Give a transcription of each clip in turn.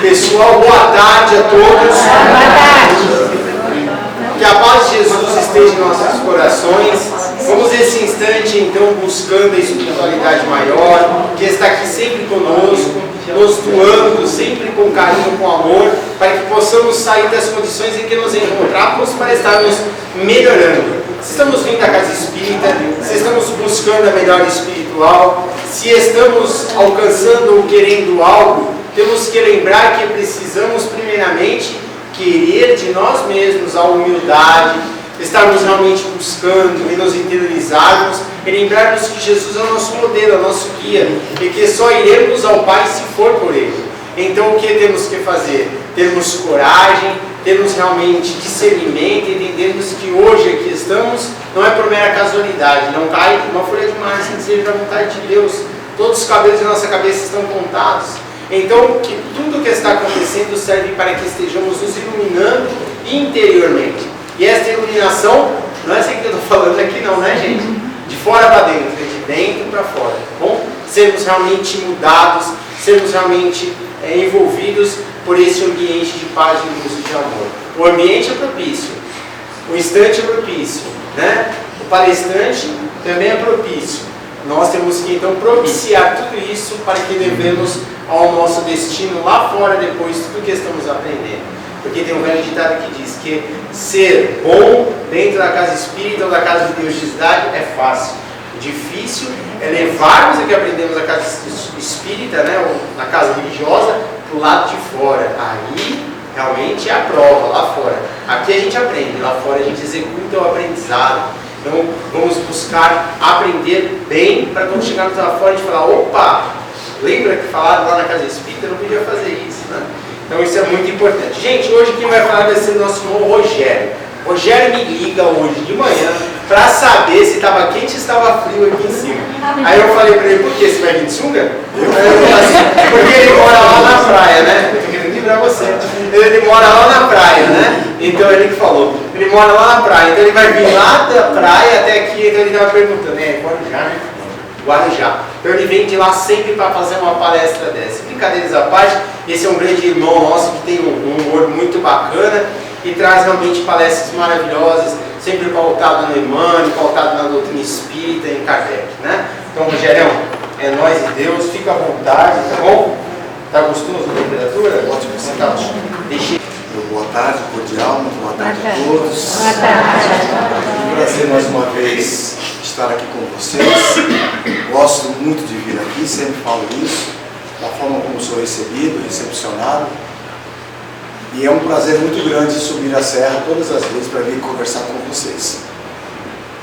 Pessoal, boa tarde a todos. Boa tarde. Que a paz de Jesus esteja em nossos corações. Vamos nesse instante, então, buscando a espiritualidade maior, que está aqui sempre conosco, nos doando, sempre com carinho, com amor, para que possamos sair das condições em que nos encontramos para estarmos melhorando. Se estamos vindo da casa espírita, se estamos buscando a melhora espiritual, se estamos alcançando ou querendo algo, temos que lembrar que precisamos primeiramente querer de nós mesmos a humildade, estarmos realmente buscando e nos interiorizarmos e lembrarmos que Jesus é o nosso modelo, é o nosso guia e que só iremos ao Pai se for por Ele. Então o que temos que fazer? Termos coragem, termos realmente discernimento, entendermos que hoje aqui estamos, não é por mera casualidade, não cai uma folha de mar sem seja a vontade de Deus. Todos os cabelos da nossa cabeça estão contados. Então, que tudo que está acontecendo serve para que estejamos nos iluminando interiormente. E esta iluminação, não é assim que eu estou falando aqui não, né, gente? De fora para dentro, de dentro para fora, tá bom? Sermos realmente mudados, sermos realmente envolvidos por esse ambiente de paz, de luz e de amor. O ambiente é propício, o instante é propício, né? O palestrante também é propício. Nós temos que então propiciar tudo isso para que levemos ao nosso destino lá fora depois de tudo que estamos aprendendo. Porque tem um velho ditado que diz que ser bom dentro da casa espírita ou da casa de religiosidade é fácil. O difícil é levarmos o que aprendemos na casa espírita, né, ou na casa religiosa, para o lado de fora. Aí realmente é a prova, lá fora. Aqui a gente aprende, lá fora a gente executa o aprendizado. Então vamos buscar aprender bem para quando chegarmos lá fora a gente falar, opa, lembra que falaram lá na casa espírita, eu não podia fazer isso, né? Então isso é muito importante. Gente, hoje quem vai falar vai ser o nosso irmão Rogério. Rogério me liga hoje de manhã para saber se estava quente ou estava frio aqui em cima. Aí eu falei para ele, por que? Você vai vir de sunga? Assim, porque ele mora lá na praia, né? Eu tô querendo livrar você. Ele mora lá na praia, né? Então ele que falou, ele mora lá na praia, então ele vai vir lá da praia até aqui, então ele estava perguntando, Guarujá, né? Guarujá. Então ele vem de lá sempre para fazer uma palestra dessa. Brincadeiras à parte, esse é um grande irmão nosso que tem um humor muito bacana e traz realmente palestras maravilhosas, sempre pautado no Emmanuel, pautado na doutrina espírita e em Kardec, né? Então, Rogério, é nós e Deus, fica à vontade, tá bom? Tá gostoso a temperatura? Ótimo, tá bom. Deixei. Boa tarde, cordial, muito boa tarde a todos. Boa tarde. É um prazer mais uma vez estar aqui com vocês. Gosto muito de vir aqui, sempre falo isso, da forma como sou recebido, recepcionado. E é um prazer muito grande subir a serra todas as vezes para vir conversar com vocês.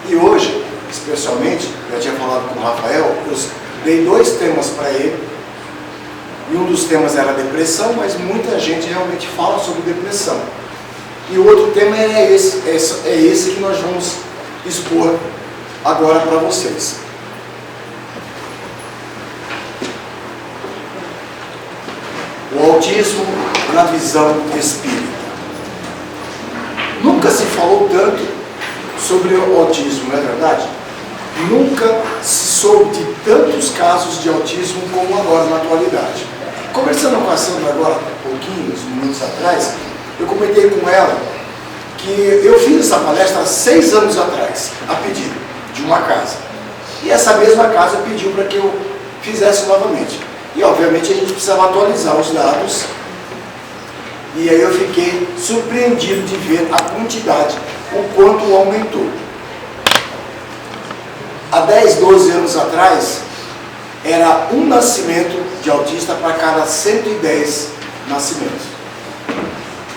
E hoje, especialmente, já tinha falado com o Rafael, eu dei 2 temas para ele. E um dos temas era depressão, mas muita gente realmente fala sobre depressão. E o outro tema é esse que nós vamos expor agora para vocês. O autismo na visão espírita. Nunca se falou tanto sobre o autismo, não é verdade? Nunca se soube de tantos casos de autismo como agora na atualidade. Conversando com a Sandra agora, pouquinhos minutos atrás, eu comentei com ela que eu fiz essa palestra há 6 anos atrás, a pedido de uma casa. E essa mesma casa pediu para que eu fizesse novamente. E obviamente a gente precisava atualizar os dados. E aí eu fiquei surpreendido de ver a quantidade, o quanto aumentou. Há 10, 12 anos atrás, era um nascimento de autista para cada 110 nascimentos.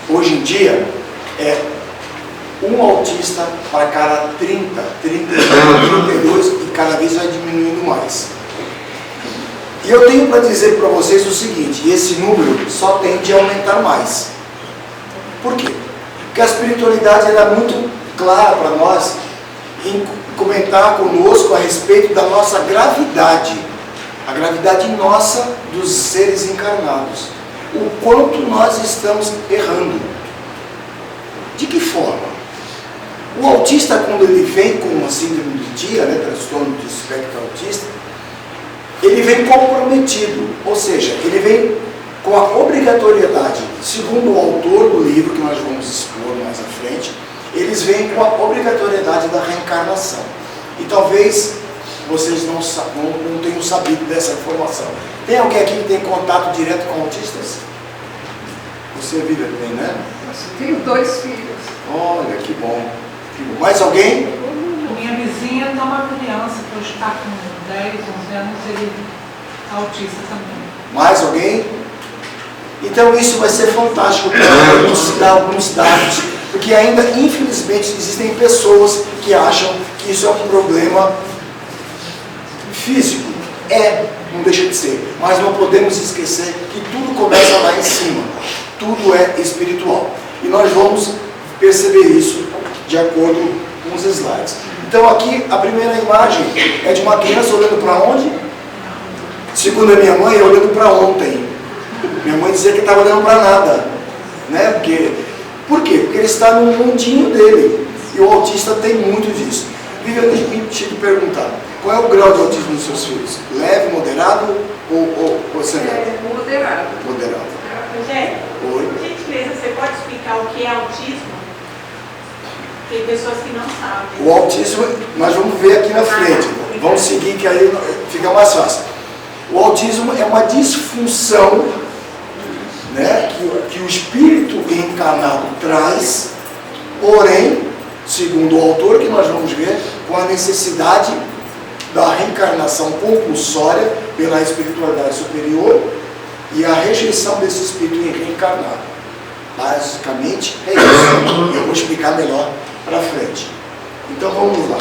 Hoje em dia, é um autista para cada 30, 32 e cada vez vai diminuindo mais. E eu tenho para dizer para vocês o seguinte, esse número só tende a aumentar mais. Por quê? Porque a espiritualidade era muito clara para nós em comentar conosco a respeito da nossa gravidade, a gravidade nossa dos seres encarnados, o quanto nós estamos errando. De que forma? O autista, quando ele vem com uma síndrome do TIA, transtorno do espectro autista, ele vem comprometido, ou seja, ele vem com a obrigatoriedade, segundo o autor do livro, que nós vamos expor mais à frente, eles vêm com a obrigatoriedade da reencarnação. E talvez vocês não tenham sabido dessa informação. Tem alguém aqui que tem contato direto com autistas? Você vive bem, né? Eu tenho 2 filhos. Olha, que bom. Mais alguém? Minha vizinha tem uma criança que hoje está com 10, 11 anos, ele é autista também. Mais alguém? Então isso vai ser fantástico para elucidar alguns dados, porque ainda, infelizmente, existem pessoas que acham que isso é um problema físico. Não deixa de ser. Mas não podemos esquecer que tudo começa lá em cima. Tudo é espiritual. E nós vamos perceber isso de acordo com os slides. Então aqui a primeira imagem é de uma criança olhando para onde? Segundo a minha mãe, olhando para ontem. Minha mãe dizia que estava olhando para nada, né? Por quê? Porque ele está no mundinho dele. E o autista tem muito disso. Vivian, deixa eu te perguntar, qual é o grau de autismo dos seus filhos? Leve, moderado ou severo? Moderado. Moderado. Rogério, Oi. por gentileza, você pode explicar o que é autismo? Tem pessoas que não sabem. O autismo, nós vamos ver aqui na frente. Vamos seguir que aí fica mais fácil. O autismo é uma disfunção, né, que o espírito encarnado traz, porém, segundo o autor, que nós vamos ver, com a necessidade da reencarnação compulsória pela espiritualidade superior e a rejeição desse espírito reencarnado. Basicamente é isso. Eu vou explicar melhor para frente. Então vamos lá.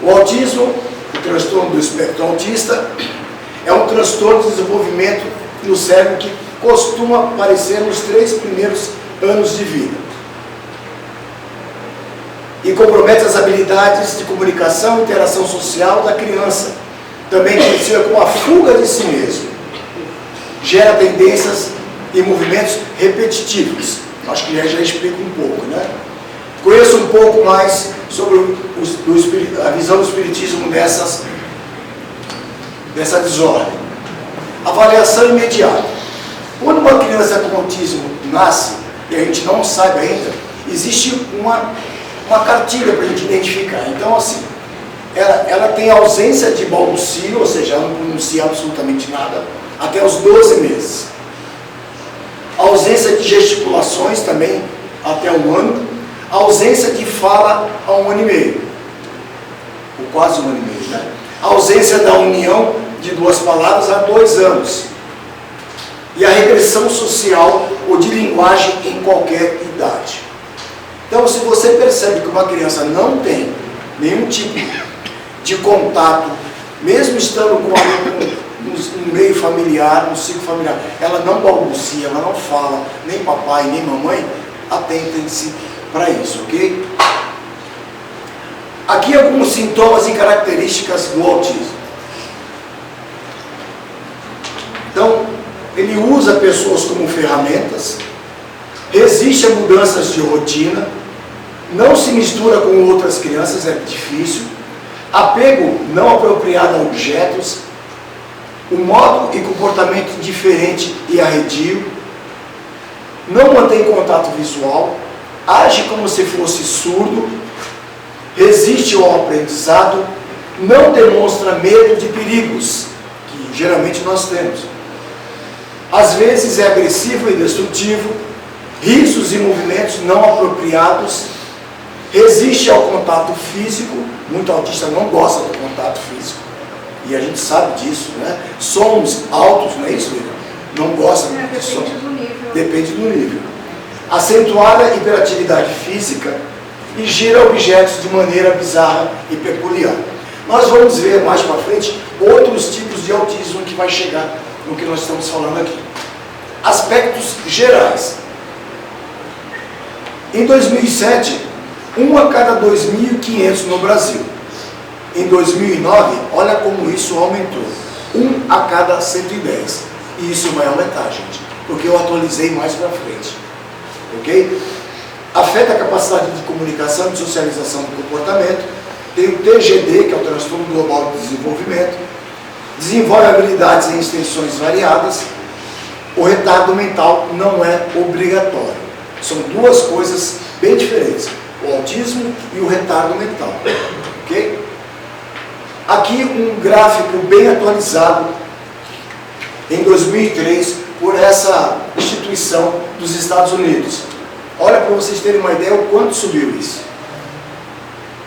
O autismo, o transtorno do espectro autista, é um transtorno de desenvolvimento no cérebro que costuma aparecer nos 3 primeiros anos de vida. E compromete as habilidades de comunicação e interação social da criança, também conhecida como a fuga de si mesmo. Gera tendências e movimentos repetitivos. Acho que já explico um pouco, né? Conheço um pouco mais sobre a visão do espiritismo dessa desordem. Avaliação imediata. Quando uma criança com autismo nasce, e a gente não sabe ainda, existe uma cartilha para a gente identificar. Então, assim, ela tem ausência de balbucio, ou seja, ela não pronuncia absolutamente nada, até os 12 meses. Ausência de gesticulações também, até 1 ano. Ausência de fala a 1 ano e meio. Ou quase 1 ano e meio, né? Ausência da união de 2 palavras há 2 anos. E a regressão social ou de linguagem em qualquer idade. Então, se você percebe que uma criança não tem nenhum tipo de contato, mesmo estando no meio familiar, no ciclo familiar, ela não balbucia, ela não fala, nem papai, nem mamãe, atentem-se para isso, ok? Aqui alguns sintomas e características do autismo. Então, ele usa pessoas como ferramentas, resiste a mudanças de rotina, não se mistura com outras crianças, é difícil, apego não apropriado a objetos, um modo e comportamento diferente e arredio, não mantém contato visual, age como se fosse surdo, resiste ao aprendizado, não demonstra medo de perigos, que geralmente nós temos. Às vezes é agressivo e destrutivo, risos e movimentos não apropriados, resiste ao contato físico, muito autista não gosta do contato físico, e a gente sabe disso, né? Sons altos, não é isso, Lívia? Não gosta de som. Depende do nível. Depende do nível. Acentuada hiperatividade física e gira objetos de maneira bizarra e peculiar. Nós vamos ver mais para frente outros tipos de autismo que vai chegar no que nós estamos falando aqui. Aspectos gerais. Em 2007, 1 a cada 2.500 no Brasil. Em 2009, olha como isso aumentou. 1 a cada 110. E isso vai aumentar, gente, porque eu atualizei mais para frente. Ok? Afeta a capacidade de comunicação e de socialização do comportamento. Tem o TGD, que é o Transtorno Global de Desenvolvimento. Desenvolve habilidades em extensões variadas. O retardo mental não é obrigatório. São duas coisas bem diferentes. O autismo e o retardo mental. Ok? Aqui um gráfico bem atualizado em 2003 por essa instituição dos Estados Unidos. Olha para vocês terem uma ideia o quanto subiu isso.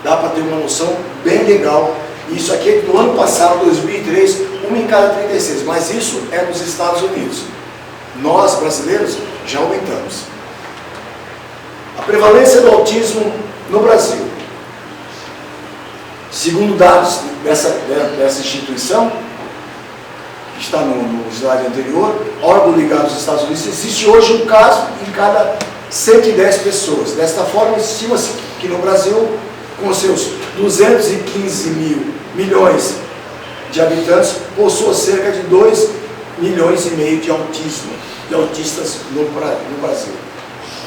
Dá para ter uma noção bem legal. Isso aqui é do ano passado, 2003, 1 em cada 36, mas isso é nos Estados Unidos. Nós, brasileiros, já aumentamos. A prevalência do autismo no Brasil. Segundo dados dessa instituição, que está no slide anterior, órgão ligado aos Estados Unidos, existe hoje um caso em cada 110 pessoas. Desta forma, estima-se que no Brasil, com seus 215 milhões de habitantes, possua cerca de 2,5 milhões de autistas no Brasil.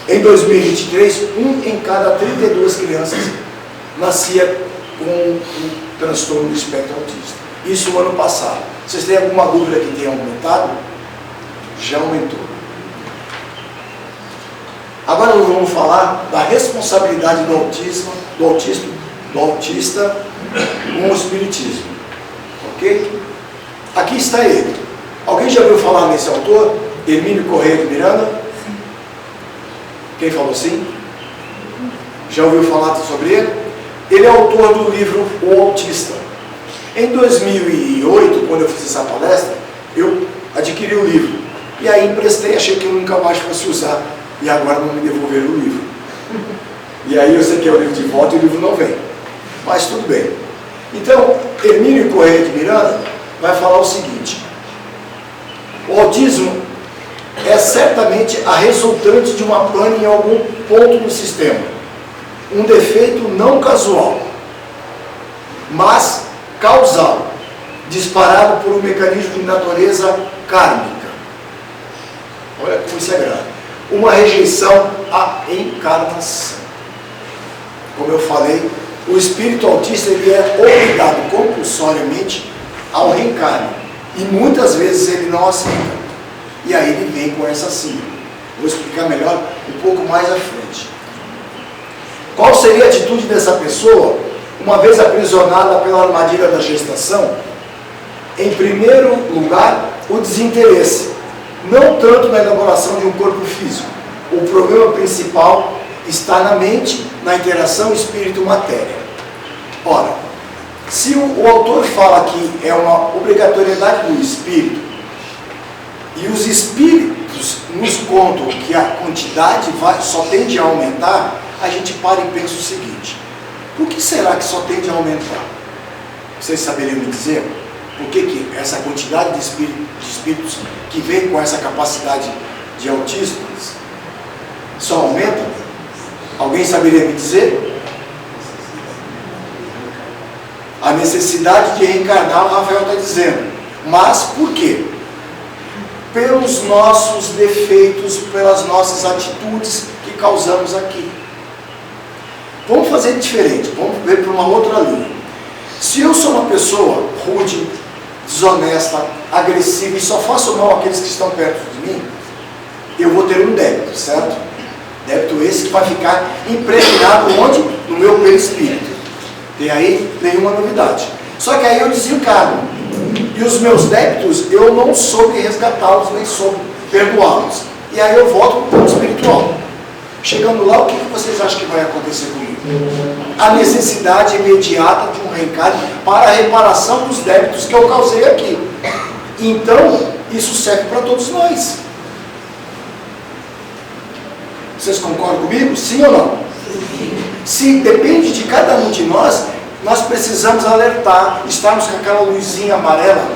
Em 2023, 1 em cada 32 crianças nascia com um transtorno do espectro autista. Isso no ano passado. Vocês têm alguma dúvida que tenha aumentado? Já aumentou. Agora nós vamos falar da responsabilidade do autista com o espiritismo. Ok? Aqui está ele. Alguém já ouviu falar nesse autor? Hermínio Corrêa de Miranda? Sim. Quem falou sim? Já ouviu falar sobre ele? Ele é autor do livro O Autista. Em 2008, quando eu fiz essa palestra, eu adquiri o livro. E aí emprestei, achei que eu nunca mais fosse usar. E agora não me devolveram o livro. E aí eu sei que é o livro de volta e o livro não vem. Mas tudo bem. Então, Hermínio Corrêa de Miranda vai falar o seguinte. O autismo é certamente a resultante de uma pane em algum ponto do sistema. Um defeito não casual, mas causal, disparado por um mecanismo de natureza kármica. Olha como isso é grave. Uma rejeição à encarnação. Como eu falei, o espírito autista ele é obrigado compulsoriamente ao reencarne. E muitas vezes ele não aceita. E aí ele vem com essa síndrome. Vou explicar melhor um pouco mais à frente. Qual seria a atitude dessa pessoa, uma vez aprisionada pela armadilha da gestação? Em primeiro lugar, o desinteresse. Não tanto na elaboração de um corpo físico. O problema principal está na mente, na interação espírito-matéria. Ora, se o autor fala que é uma obrigatoriedade do espírito, e os espíritos nos contam que a quantidade só tende a aumentar, a gente para e pensa o seguinte: por que será que só tende a aumentar? Vocês saberiam me dizer por que essa quantidade de espíritos que vem com essa capacidade de autismo só aumenta? Alguém saberia me dizer? A necessidade de reencarnar, o Rafael está dizendo. Mas por quê? Pelos nossos defeitos, pelas nossas atitudes que causamos aqui. Vamos fazer diferente, vamos ver por uma outra linha. Se eu sou uma pessoa rude, desonesta, agressiva e só faço mal àqueles que estão perto de mim, eu vou ter um débito, certo? Débito esse que vai ficar impregnado onde? No meu perispírito. Tem aí nenhuma novidade. Só que aí eu desencarno. E os meus débitos, eu não soube resgatá-los, nem soube perdoá-los. E aí eu volto para o plano espiritual. Chegando lá, o que vocês acham que vai acontecer comigo? A necessidade imediata de um reencarne para a reparação dos débitos que eu causei aqui. Então, isso serve para todos nós. Vocês concordam comigo? Sim ou não? Se depende de cada um de nós, nós precisamos alertar, estarmos com aquela luzinha amarela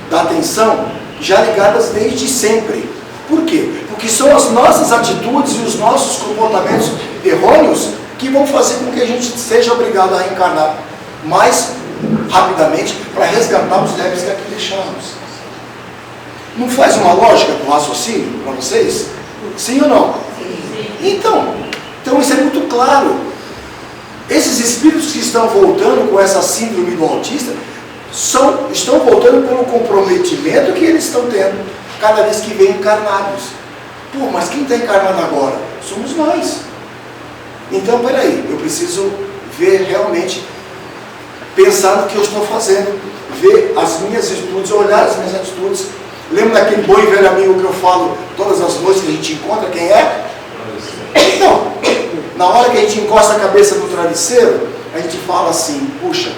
da atenção já ligadas desde sempre. Por quê? Porque são as nossas atitudes e os nossos comportamentos errôneos que vão fazer com que a gente seja obrigado a reencarnar mais rapidamente para resgatar os débitos que aqui deixamos. Não faz uma lógica do raciocínio para vocês? Sim ou não? Então isso é muito claro. Esses espíritos que estão voltando com essa síndrome do autista estão voltando pelo comprometimento que eles estão tendo cada vez que vêm encarnados. Pô, mas quem está encarnado agora? Somos nós. Então, peraí, eu preciso ver realmente, pensar no que eu estou fazendo, ver as minhas atitudes, olhar as minhas atitudes. Lembra daquele bom e velho amigo que eu falo todas as noites que a gente encontra? Quem é? Então, na hora que a gente encosta a cabeça no travesseiro, a gente fala assim, puxa,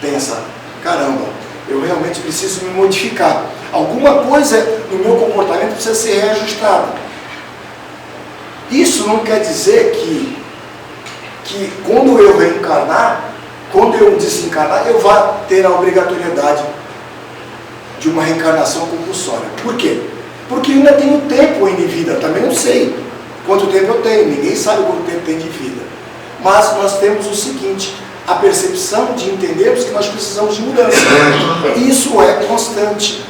pensa, caramba, eu realmente preciso me modificar. Alguma coisa no meu comportamento precisa ser reajustada. Isso não quer dizer que quando eu reencarnar, quando eu desencarnar, eu vá ter a obrigatoriedade de uma reencarnação compulsória. Por quê? Porque eu ainda tenho tempo em vida, também não sei quanto tempo eu tenho, ninguém sabe quanto tempo tem de vida. Mas nós temos o seguinte, a percepção de entendermos que nós precisamos de mudança. Isso é constante.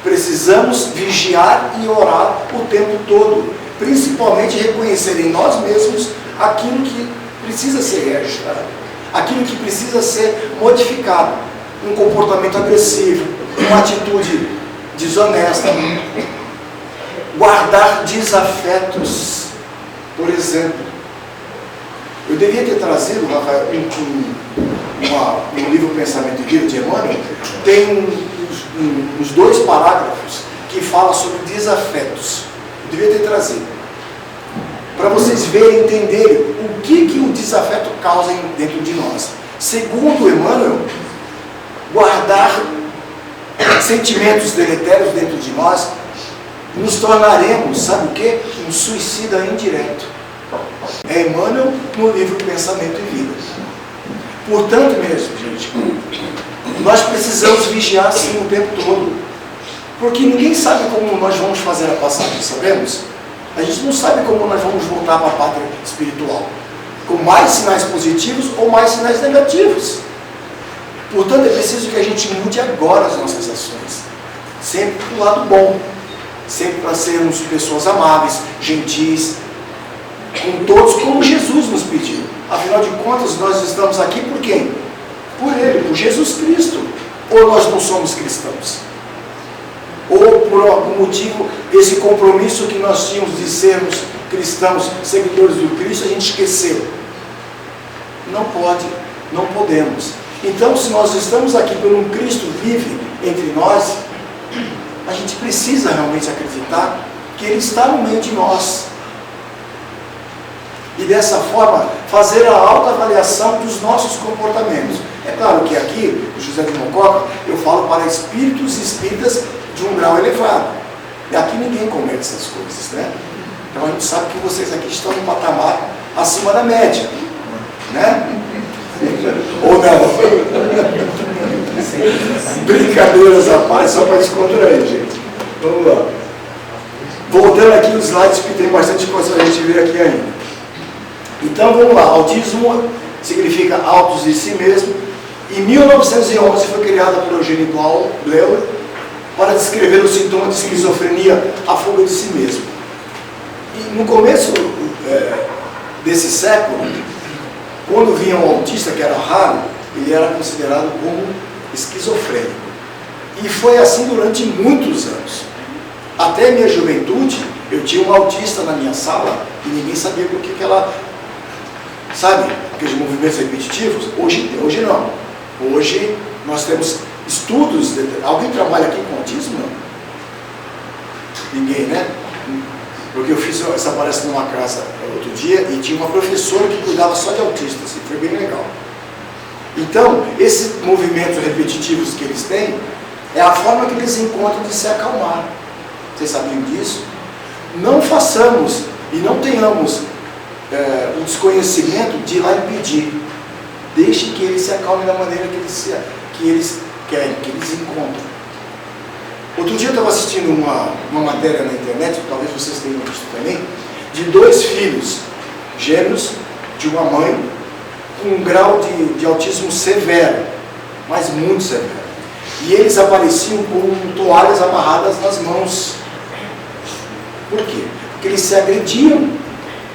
Precisamos vigiar e orar o tempo todo, principalmente reconhecer em nós mesmos aquilo que precisa ser reajustado, aquilo que precisa ser modificado, um comportamento agressivo, uma atitude desonesta, guardar desafetos. Por exemplo, eu devia ter trazido, Rafael, no livro Pensamento e Vida de Emmanuel, tem uns 2 parágrafos que falam sobre desafetos. Eu devia ter trazido, para vocês verem, entenderem o que o desafeto causa dentro de nós. Segundo Emmanuel, guardar sentimentos deletérios dentro de nós, nos tornaremos, sabe o que? Um suicida indireto. É Emmanuel no livro Pensamento e Vida. Portanto, mesmo, gente, nós precisamos vigiar sim o tempo todo, porque ninguém sabe como nós vamos fazer a passagem, sabemos? A gente não sabe como nós vamos voltar para a pátria espiritual, com mais sinais positivos ou mais sinais negativos. Portanto, é preciso que a gente mude agora as nossas ações, sempre para o lado bom, sempre para sermos pessoas amáveis, gentis, com todos, como Jesus nos pediu. Afinal de contas, nós estamos aqui por quem? Por Ele, por Jesus Cristo. Ou nós não somos cristãos? Ou por algum motivo, esse compromisso que nós tínhamos de sermos cristãos, seguidores do Cristo, a gente esqueceu? Não pode, não podemos. Então, se nós estamos aqui por um Cristo vive entre nós, a gente precisa realmente acreditar que Ele está no meio de nós. E dessa forma, fazer a autoavaliação dos nossos comportamentos. É claro que aqui, José de Mococa, eu falo para espíritos e espíritas de um grau elevado. E aqui ninguém comete essas coisas, né? Então a gente sabe que vocês aqui estão no patamar acima da média, né? Ou não? Brincadeiras à parte, só para descontrair, gente. Vamos lá. Voltando aqui os slides, que tem bastante coisa para a gente ver aqui ainda. Então vamos lá, autismo significa autos de si mesmo. Em 1911 foi criada por Eugênio Bleuler para descrever o sintoma de esquizofrenia, a fuga de si mesmo. E no começo desse século, quando vinha um autista que era raro, ele era considerado como esquizofrênico. E foi assim durante muitos anos. Até a minha juventude, eu tinha um autista na minha sala e ninguém sabia por que ela... Sabe, aqueles movimentos repetitivos? Hoje não. Hoje nós temos estudos. Alguém trabalha aqui com autismo? Não? Ninguém, né? Porque eu fiz essa palestra numa casa outro dia e tinha uma professora que cuidava só de autistas, e foi bem legal. Então, esses movimentos repetitivos que eles têm é a forma que eles encontram de se acalmar. Vocês sabiam disso? Não façamos e não tenhamos o desconhecimento de ir lá impedir. Deixe que eles se acalmem da maneira que eles querem, que eles encontram. Outro dia eu estava assistindo uma matéria na internet, talvez vocês tenham visto também, de 2 filhos gêmeos de uma mãe com um grau de autismo severo, mas muito severo. E eles apareciam com toalhas amarradas nas mãos. Por quê? Porque eles se agrediam,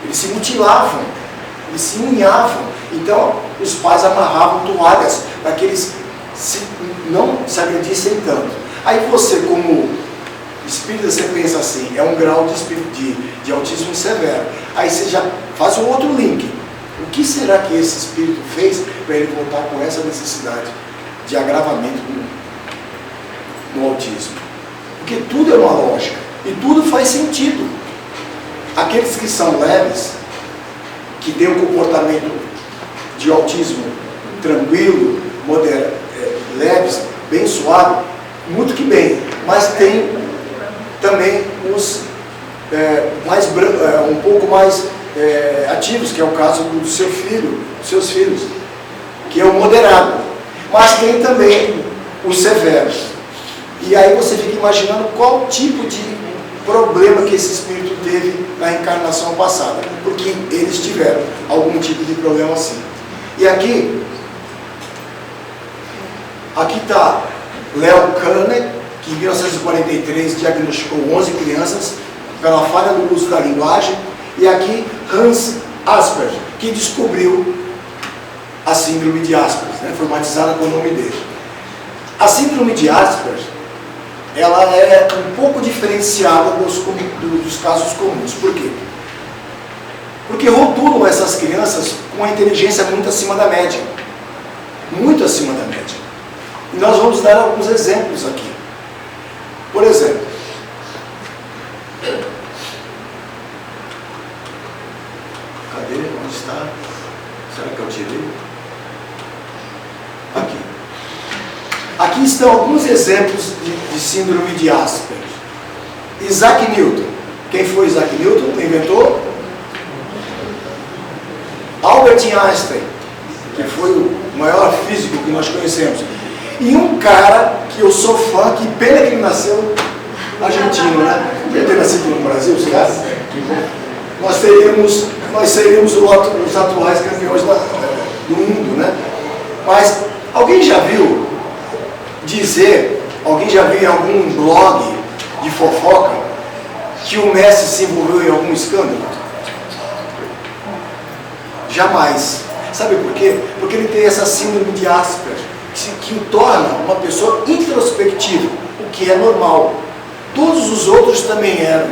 eles se mutilavam, eles se unhavam. Então, os pais amarravam toalhas para que eles não se agredissem tanto. Aí você, como espírita, você pensa assim, é um grau de autismo severo. Aí você já faz um outro link. O que será que esse espírito fez para ele voltar com essa necessidade de agravamento no autismo? Porque tudo é uma lógica e tudo faz sentido. Aqueles que são leves, que têm um comportamento de autismo tranquilo, leves, bem suave, muito que bem, mas tem também os um pouco mais ativos, que é o caso do seu filho, dos seus filhos, que é o moderado, mas tem também os severos. E aí você fica imaginando qual tipo de problema que esse espírito teve na encarnação passada, porque eles tiveram algum tipo de problema assim. E aqui está Leo Kanner, que em 1943 diagnosticou 11 crianças pela falha no uso da linguagem, e aqui Hans Asperger, que descobriu a síndrome de Asperger, né, foi batizada com o nome dele. A síndrome de Asperger, ela é um pouco diferenciada dos casos comuns. Por quê? Porque rotulam essas crianças com uma inteligência muito acima da média. Muito acima da média. E nós vamos dar alguns exemplos aqui. Por exemplo, cadê? Onde está? Será que eu tirei? Aqui. Aqui estão alguns exemplos de síndrome de Asperger. Isaac Newton. Quem foi Isaac Newton? Inventou? Albert Einstein, que foi o maior físico que nós conhecemos. E um cara que eu sou fã, que pena que ele nasceu argentino, né? Podia ter nascido no Brasil, os caras. Nós seríamos os atuais campeões do mundo, né? Mas alguém já viu alguém já viu em algum blog de fofoca que o Messi se envolveu em algum escândalo? Jamais. Sabe por quê? Porque ele tem essa síndrome de Asperger, que o torna uma pessoa introspectiva, o que é normal. Todos os outros também eram.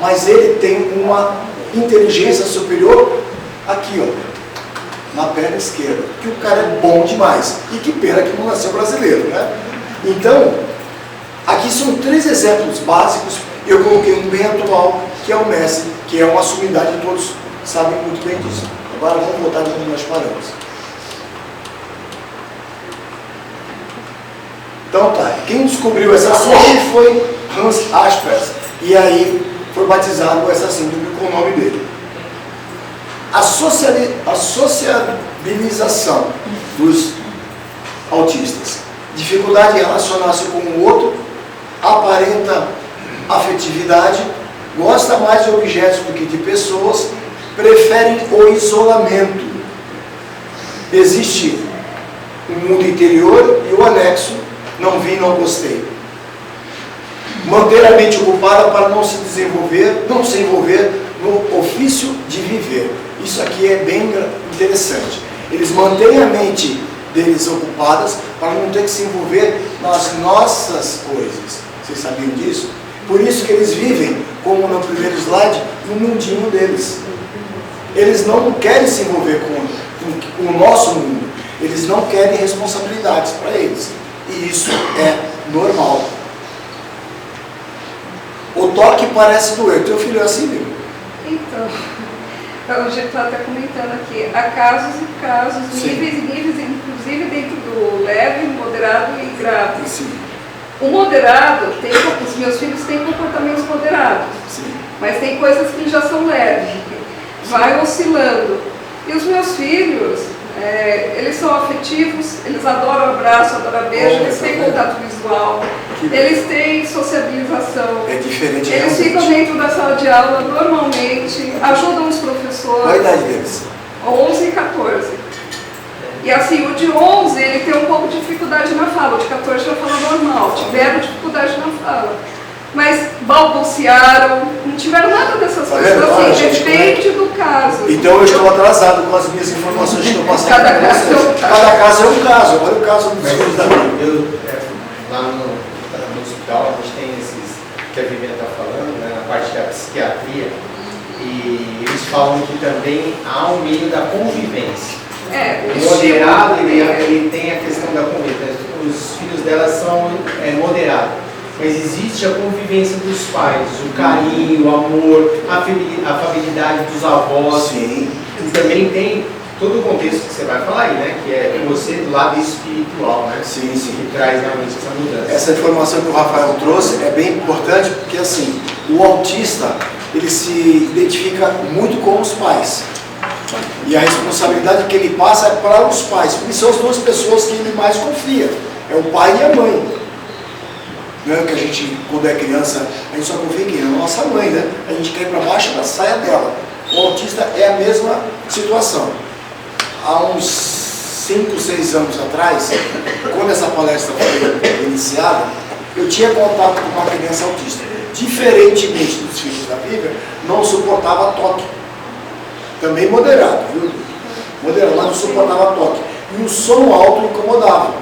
Mas ele tem uma inteligência superior aqui, ó, na perna esquerda, que o cara é bom demais. E que pena que não nasceu brasileiro, né? Então, aqui são 3 exemplos básicos. Eu coloquei um bem atual, que é o Messi, que é uma sumidade, todos sabem muito bem disso. Agora vamos voltar de onde nós paramos. Então tá, quem descobriu essa síndrome foi Hans Asperger. E aí foi batizado com essa síndrome com o nome dele. A sociabilização dos autistas. Dificuldade em relacionar-se com o outro, aparenta afetividade, gosta mais de objetos do que de pessoas, preferem o isolamento. Existe o mundo interior e o anexo, não vi, não gostei. Manter a mente ocupada para não se envolver no ofício de viver. Isso aqui é bem interessante. Eles mantêm a mente deles ocupadas para não ter que se envolver nas nossas coisas. Vocês sabiam disso? Por isso que eles vivem, como no primeiro slide, no mundinho deles. Eles não querem se envolver com o nosso mundo. Eles não querem responsabilidades para eles. E isso é normal. O toque parece doer. Teu filho é assim, viu? Então, a gente está até comentando aqui, há casos e casos, Sim. níveis e níveis, inclusive dentro do leve, moderado e grave. Sim. O moderado, os meus filhos têm comportamentos moderados, Sim. mas tem coisas que já são leves, vai oscilando. E os meus filhos, eles são afetivos, eles adoram abraço, adoram beijo, eles têm contato visual, eles têm sociabilização. É diferente. Eles ficam dentro da sala de aula normalmente, ajudam os professores. Qual a idade deles? 11 e 14. E assim, o de 11, ele tem um pouco de dificuldade na fala, o de 14 já fala normal, tiveram dificuldade na fala. Mas balbuciaram, não tiveram nada dessas coisas, assim, depende do caso. Então eu estou atrasado com as minhas informações que estou passando Cada para caso vocês. é um caso. Cada caso é um caso. Olha o caso dos filhos da minha. Lá no hospital a gente tem esses que a Viviane está falando, né, na parte da psiquiatria, e eles falam que também há um meio da convivência. O moderado, ele tem a questão da convivência. Os filhos dela são moderados, mas existe a convivência dos pais, o carinho, o amor, a afabilidade dos avós. Sim. E também tem todo o contexto que você vai falar aí, né? Que é você do lado espiritual, né? Sim. Que traz realmente essa mudança. Essa informação que o Rafael trouxe é bem importante porque, assim, o autista, ele se identifica muito com os pais. E a responsabilidade que ele passa é para os pais, porque são as duas pessoas que ele mais confia. É o pai e a mãe. Não é que a gente, quando é criança, a gente só confia em quem? Na nossa mãe, né? A gente quer ir para baixo da saia dela. O autista é a mesma situação. Há uns 5, 6 anos atrás, quando essa palestra foi iniciada, eu tinha contato com uma criança autista. Diferentemente dos filhos da Bíblia, não suportava toque. Também moderado, viu? Moderado, mas não suportava toque. E o som alto incomodava,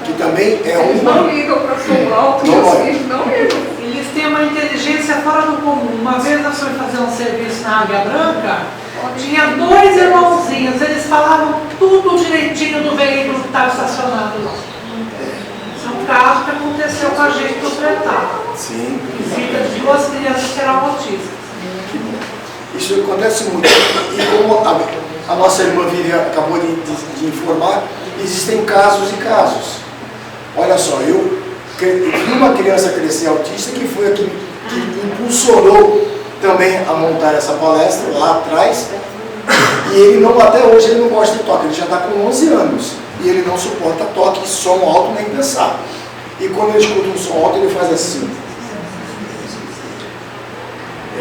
que também é Eles não ligam para som alto, Não meus vai. filhos não ligam. Eles têm uma inteligência fora do comum. Uma vez nós fomos fazer um serviço na Águia Branca, tinha 2 irmãozinhos, eles falavam tudo direitinho do veículo que estava estacionado lá. Esse é um caso que aconteceu com a gente do Pretal. Sim. Visita de 2 crianças que eram autistas. Isso acontece muito. E como a nossa irmã Viviane acabou de informar, existem casos e casos. Olha só, eu vi uma criança crescer autista que foi a que impulsionou também a montar essa palestra lá atrás. E ele não, até hoje ele não gosta de toque, ele já está com 11 anos. E ele não suporta toque, som alto, nem pensar. E quando ele escuta um som alto, ele faz assim.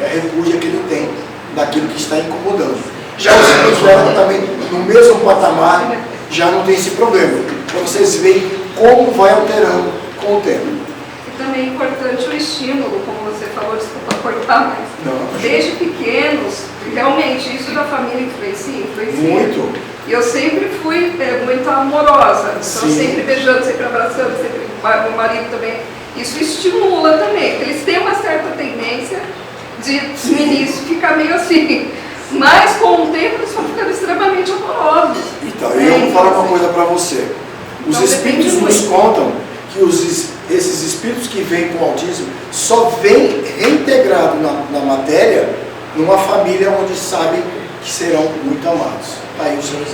É a repúdia que ele tem daquilo que está incomodando. Já os filhos dela também, no mesmo patamar, já não tem esse problema. Para vocês verem como vai alterando com o tempo. E também é importante o estímulo, como você falou, desculpa cortar, mas Não. desde pequenos, realmente isso da família influencia. Muito. E eu sempre fui muito amorosa, então Sim. sempre beijando, sempre abraçando, sempre meu marido também. Isso estimula também, porque eles têm uma certa tendência de, no início, ficar meio assim. Mas com o tempo eles vão ficando extremamente amorosos. Então, eu vou falar uma coisa para você. Os Então, espíritos depende nos muito. contam que esses espíritos que vêm com autismo só vêm reintegrados na matéria numa família onde sabem que serão muito amados. Tá aí os seus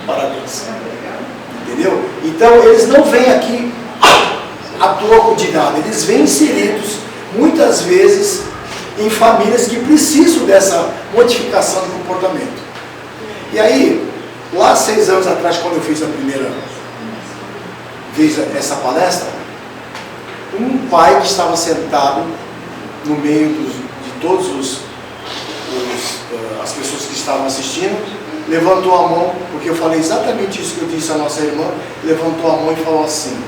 parabéns. Entendeu? Então, eles não vêm aqui à troco de nada. Eles vêm inseridos, muitas vezes, em famílias que precisam dessa modificação do comportamento. E aí, lá 6 anos atrás, quando eu fiz a primeira vez essa palestra, um pai que estava sentado no meio de todos as pessoas que estavam assistindo, levantou a mão, porque eu falei exatamente isso que eu disse à nossa irmã, levantou a mão e falou assim: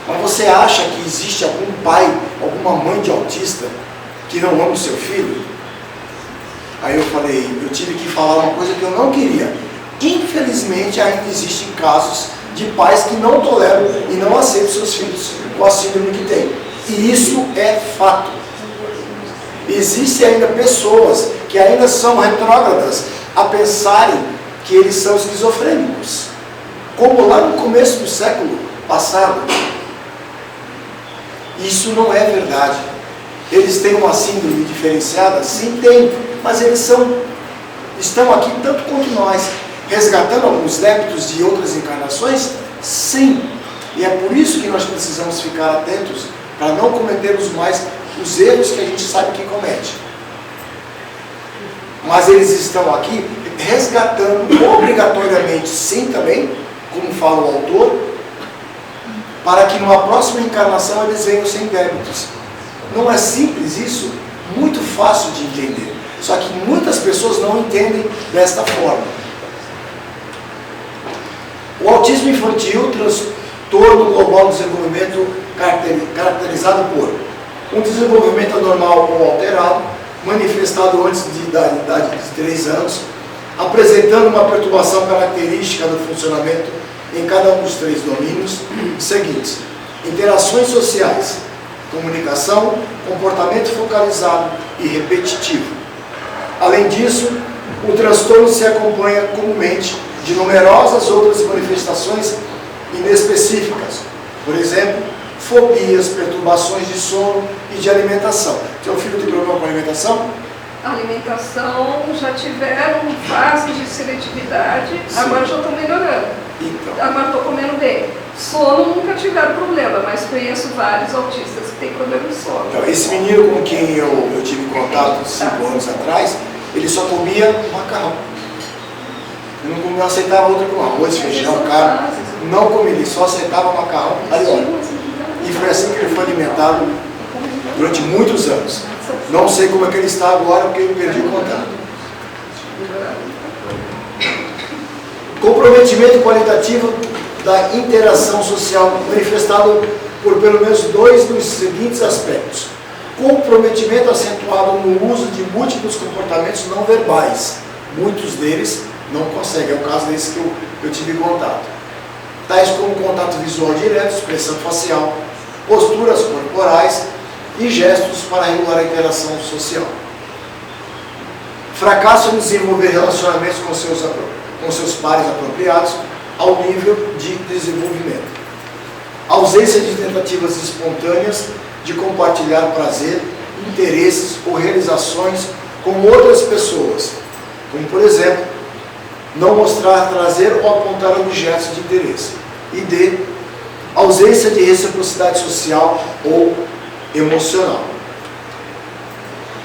mas você acha que existe algum pai, alguma mãe de autista que não ama o seu filho? Aí eu falei, eu tive que falar uma coisa que eu não queria. Infelizmente ainda existem casos de pais que não toleram e não aceitam seus filhos com a síndrome que tem. E isso é fato. Existem ainda pessoas que ainda são retrógradas a pensarem que eles são esquizofrênicos. Como lá no começo do século passado. Isso não é verdade. Eles têm uma síndrome diferenciada? Sim, tem. Mas eles estão aqui tanto quanto nós, resgatando alguns débitos de outras encarnações? Sim. E é por isso que nós precisamos ficar atentos para não cometermos mais os erros que a gente sabe que comete. Mas eles estão aqui resgatando obrigatoriamente, sim também, como fala o autor, para que numa próxima encarnação eles venham sem débitos. Não é simples isso? Muito fácil de entender. Só que muitas pessoas não entendem desta forma. O autismo infantil, transtorno global de desenvolvimento caracterizado por um desenvolvimento anormal ou alterado, manifestado antes da idade de 3 anos, apresentando uma perturbação característica do funcionamento em cada um dos 3 domínios seguintes: interações sociais, comunicação, comportamento focalizado e repetitivo. Além disso, o transtorno se acompanha comumente de numerosas outras manifestações inespecíficas. Por exemplo, fobias, perturbações de sono e de alimentação. Seu filho tem problema com alimentação? Alimentação, já tiveram fases de seletividade, Sim. agora já estão melhorando. Então, Agora estou comendo bem. Sono nunca tiveram problema, mas conheço vários autistas que têm problema de sono. então esse menino com quem eu tive contato 5 anos atrás, ele só comia macarrão. Ele não aceitava outra com arroz, feijão, carne. Não comia, ele só aceitava macarrão. E foi assim que ele foi alimentado durante muitos anos. Não sei como é que ele está agora, porque eu perdi o contato. Comprometimento qualitativo da interação social, manifestado por pelo menos 2 dos seguintes aspectos. Comprometimento acentuado no uso de múltiplos comportamentos não verbais. Muitos deles não conseguem, é o caso desse que eu tive contato. Tais como contato visual direto, expressão facial, posturas corporais e gestos para regular a interação social. Fracasso em desenvolver relacionamentos com seus pares apropriados ao nível de desenvolvimento. Ausência de tentativas espontâneas de compartilhar prazer, interesses ou realizações com outras pessoas, como por exemplo, não mostrar, trazer ou apontar objetos de interesse. E D. Ausência de reciprocidade social ou emocional.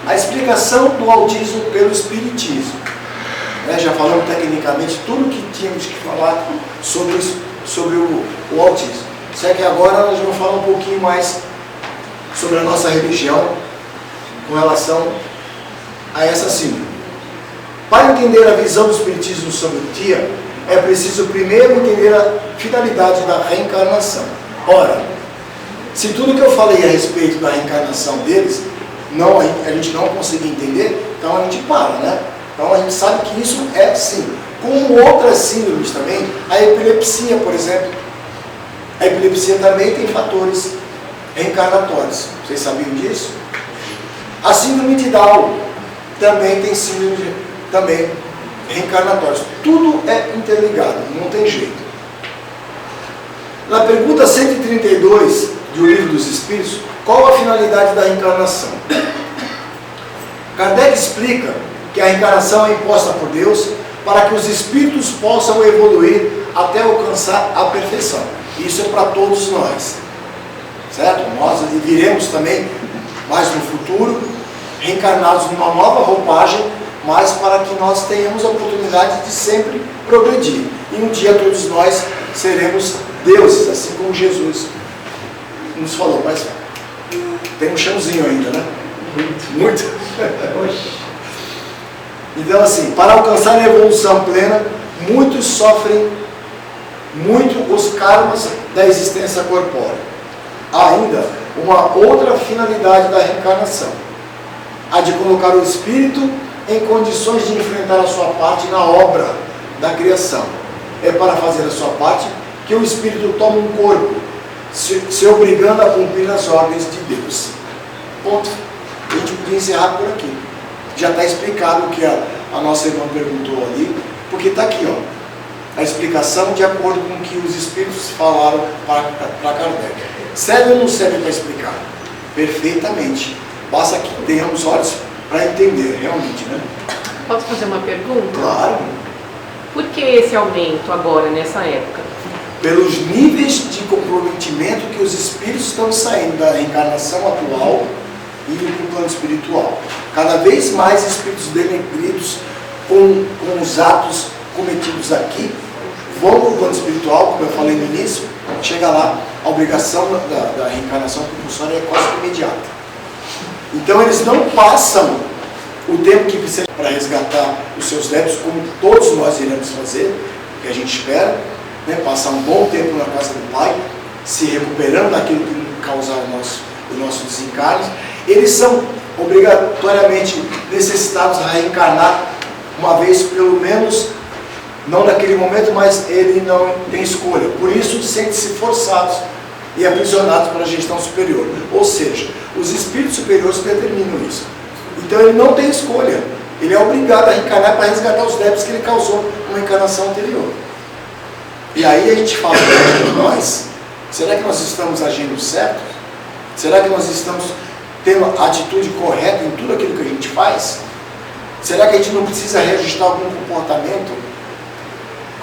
A explicação do autismo pelo espiritismo. Já falamos tecnicamente tudo o que tínhamos que falar sobre o autismo. Só que agora nós vamos falar um pouquinho mais sobre a nossa religião com relação a essa síndrome. Para entender a visão do espiritismo sobre o TIA, é preciso primeiro entender a finalidade da reencarnação. Ora, se tudo que eu falei a respeito da reencarnação deles, a gente não conseguir entender, então a gente para, né? Então a gente sabe que isso é sim. Como outras síndromes também, a epilepsia, por exemplo. A epilepsia também tem fatores reencarnatórios. Vocês sabiam disso? A síndrome de Down também tem síndrome também reencarnatórios. Tudo é interligado, não tem jeito. Na pergunta 132 do Livro dos Espíritos, qual a finalidade da reencarnação? Kardec explica que a reencarnação é imposta por Deus para que os espíritos possam evoluir até alcançar a perfeição. Isso é para todos nós, certo? Nós viremos também, mais no futuro, reencarnados numa nova roupagem, mas para que nós tenhamos a oportunidade de sempre progredir. E um dia todos nós seremos deuses, assim como Jesus nos falou. Mas tem um chãozinho ainda, né? Muito. Então, assim, para alcançar a evolução plena, muitos sofrem muito os karmas da existência corpórea. Há ainda uma outra finalidade da reencarnação, a de colocar o espírito em condições de enfrentar a sua parte na obra da criação. É para fazer a sua parte que o espírito toma um corpo, se obrigando a cumprir as ordens de Deus. Ponto. A gente podia encerrar por aqui. Já está explicado o que a nossa irmã perguntou ali, porque está aqui, ó. A explicação de acordo com o que os espíritos falaram para Kardec. Serve ou não serve para explicar? Perfeitamente. Basta que tenhamos olhos para entender, realmente, né? Posso fazer uma pergunta? Claro. Por que esse aumento agora, nessa época? Pelos níveis de comprometimento que os espíritos estão saindo da reencarnação atual e indo para o plano espiritual. Cada vez mais espíritos denegridos com os atos cometidos aqui vão para o plano espiritual, como eu falei no início, chega lá, a obrigação da reencarnação compulsória é quase que imediata. Então eles não passam o tempo que precisa para resgatar os seus débitos, como todos nós iremos fazer, que a gente espera, né? Passar um bom tempo na casa do Pai, se recuperando daquilo que causar o nosso desencarne. Eles são obrigatoriamente necessitados a reencarnar uma vez pelo menos, não naquele momento, mas ele não tem escolha. Por isso, sentem-se forçados e aprisionados pela gestão superior. Ou seja, os espíritos superiores determinam isso. Então ele não tem escolha. Ele é obrigado a reencarnar para resgatar os débitos que ele causou numa encarnação anterior. E aí a gente fala, nós, será que nós estamos agindo certo? Será que nós estamos tendo a atitude correta em tudo aquilo que a gente faz? Será que a gente não precisa reajustar algum comportamento?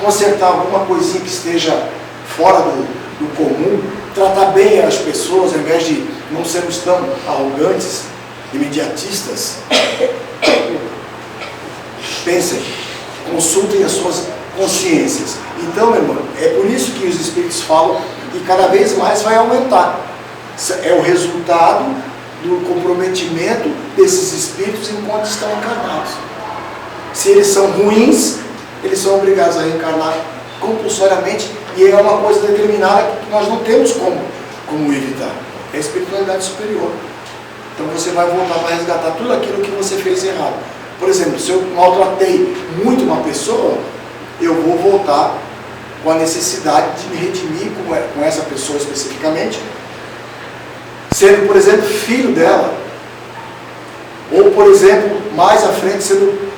Consertar alguma coisinha que esteja fora do comum? Tratar bem as pessoas, ao invés de não sermos tão arrogantes, imediatistas? Pensem, consultem as suas consciências. Então, meu irmão, é por isso que os espíritos falam que cada vez mais vai aumentar. É o resultado do comprometimento desses espíritos enquanto estão encarnados. Se eles são ruins, eles são obrigados a reencarnar compulsoriamente, e é uma coisa determinada que nós não temos como evitar. É a espiritualidade superior. Então você vai voltar para resgatar tudo aquilo que você fez errado. Por exemplo, se eu maltratei muito uma pessoa, eu vou voltar com a necessidade de me redimir com essa pessoa especificamente, sendo, por exemplo, filho dela, ou, por exemplo, mais à frente, sendo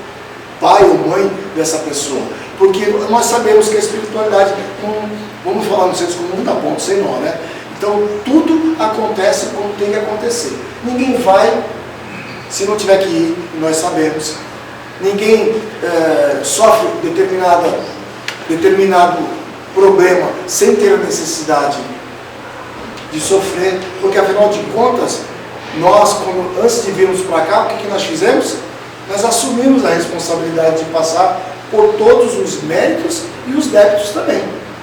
pai ou mãe dessa pessoa. Porque nós sabemos que a espiritualidade, vamos falar no senso comum, dá ponto sem nó, né? Então, tudo acontece como tem que acontecer. Ninguém vai, se não tiver que ir, nós sabemos. Ninguém sofre determinado problema sem ter a necessidade de sofrer, porque afinal de contas, nós, antes de virmos para cá, o que nós fizemos? Nós assumimos a responsabilidade de passar por todos os méritos e os débitos também.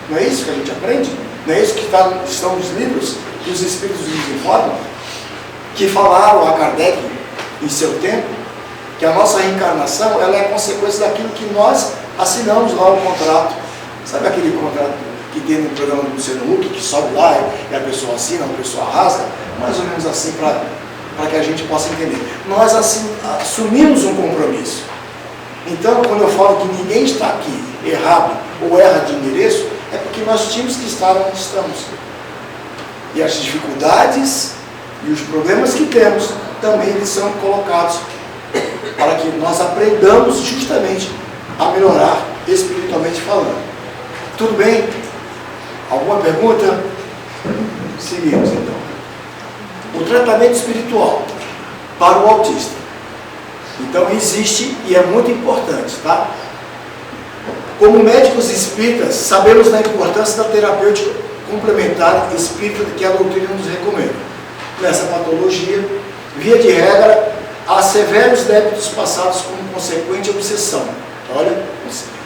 Não é isso que a gente aprende? Não é isso que estão nos livros que os Espíritos nos informam? Que falaram a Kardec, em seu tempo, que a nossa reencarnação ela é consequência daquilo que nós assinamos lá no contrato. Sabe aquele contrato que tem no programa do Luciano Huck, que sobe lá e a pessoa assina, a pessoa rasga? Mais ou menos assim, para que a gente possa entender. Nós assumimos um compromisso. Então, quando eu falo que ninguém está aqui errado ou erra de endereço, é porque nós tínhamos que estar onde estamos. E as dificuldades e os problemas que temos também eles são colocados para que nós aprendamos justamente a melhorar espiritualmente falando. Tudo bem? Alguma pergunta? Seguimos então. O tratamento espiritual para o autista. Então existe e é muito importante, tá? Como médicos espíritas, sabemos da importância da terapêutica complementar espírita que a doutrina nos recomenda. Nessa patologia, via de regra, há severos débitos passados como consequente obsessão. Olha,